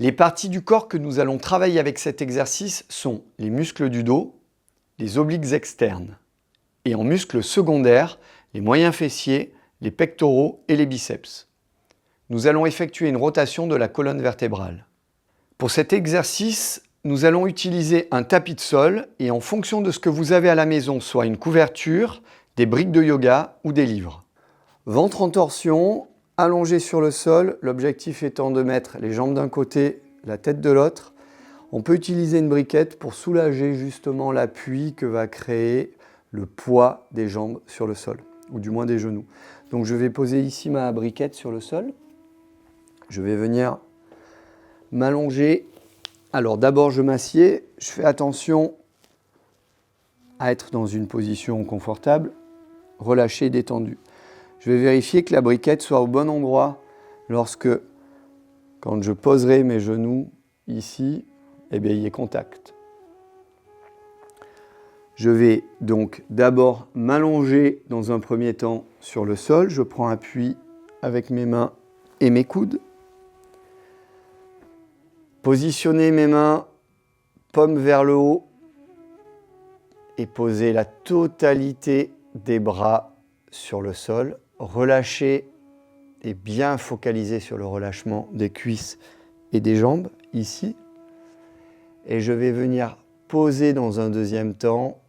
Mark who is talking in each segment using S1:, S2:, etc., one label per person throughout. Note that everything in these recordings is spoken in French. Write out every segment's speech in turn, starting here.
S1: Les parties du corps que nous allons travailler avec cet exercice sont les muscles du dos, les obliques externes, et en muscles secondaires, les moyens fessiers, les pectoraux et les biceps. Nous allons effectuer une rotation de la colonne vertébrale. Pour cet exercice, nous allons utiliser un tapis de sol et en fonction de ce que vous avez à la maison, soit une couverture, des briques de yoga ou des livres. Ventre en torsion, allongé sur le sol, l'objectif étant de mettre les jambes d'un côté, la tête de l'autre. On peut utiliser une briquette pour soulager justement l'appui que va créer le poids des jambes sur le sol, ou du moins des genoux. Donc je vais poser ici ma briquette sur le sol. Je vais venir m'allonger. Alors d'abord je m'assieds, je fais attention à être dans une position confortable, relâchée, détendue. Je vais vérifier que la briquette soit au bon endroit quand je poserai mes genoux ici, eh bien, il y ait contact. Je vais donc d'abord m'allonger dans un premier temps sur le sol. Je prends appui avec mes mains et mes coudes. Positionner mes mains, paume vers le haut et poser la totalité des bras sur le sol. Relâcher et bien focaliser sur le relâchement des cuisses et des jambes, ici. Et je vais venir poser dans un deuxième temps,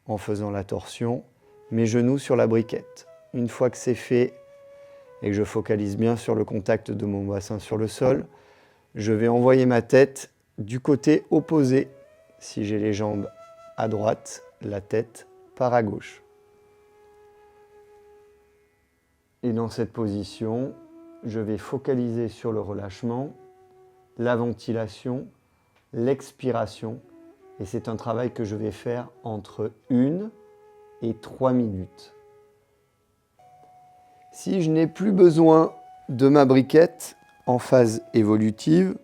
S1: en faisant la torsion, mes genoux sur la briquette. Une fois que c'est fait et que je focalise bien sur le contact de mon bassin sur le sol, je vais envoyer ma tête du côté opposé. Si j'ai les jambes à droite, la tête part à gauche. Et dans cette position, je vais focaliser sur le relâchement, la ventilation, l'expiration. Et c'est un travail que je vais faire entre 1 et 3 minutes. Si je n'ai plus besoin de ma briquette en phase évolutive,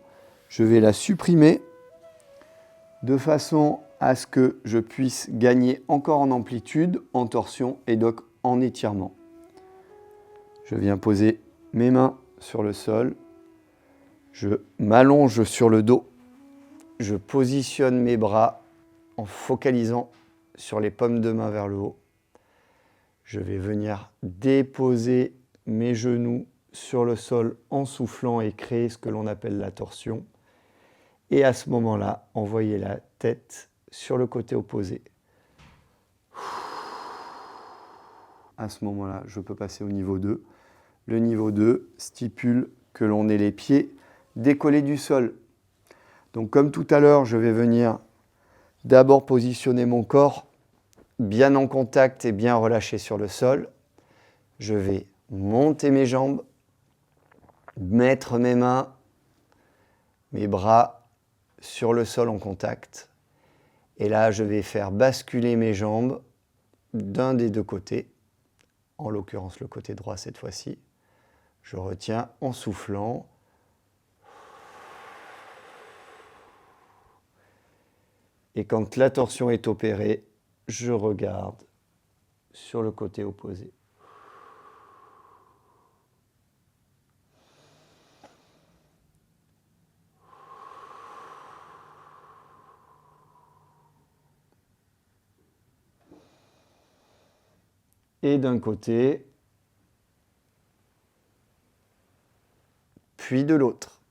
S1: je vais la supprimer de façon à ce que je puisse gagner encore en amplitude, en torsion et donc en étirement. Je viens poser mes mains sur le sol, je m'allonge sur le dos, je positionne mes bras en focalisant sur les paumes de main vers le haut. Je vais venir déposer mes genoux sur le sol en soufflant et créer ce que l'on appelle la torsion. Et à ce moment-là, envoyer la tête sur le côté opposé. À ce moment-là, je peux passer au niveau 2. Le niveau 2 stipule que l'on ait les pieds décollés du sol. Donc comme tout à l'heure, je vais venir d'abord positionner mon corps bien en contact et bien relâché sur le sol. Je vais monter mes jambes, mettre mes mains, mes bras sur le sol en contact. Et là, je vais faire basculer mes jambes d'un des deux côtés, en l'occurrence le côté droit cette fois-ci. Je retiens en soufflant. Et quand la torsion est opérée, je regarde sur le côté opposé. Et d'un côté, puis de l'autre.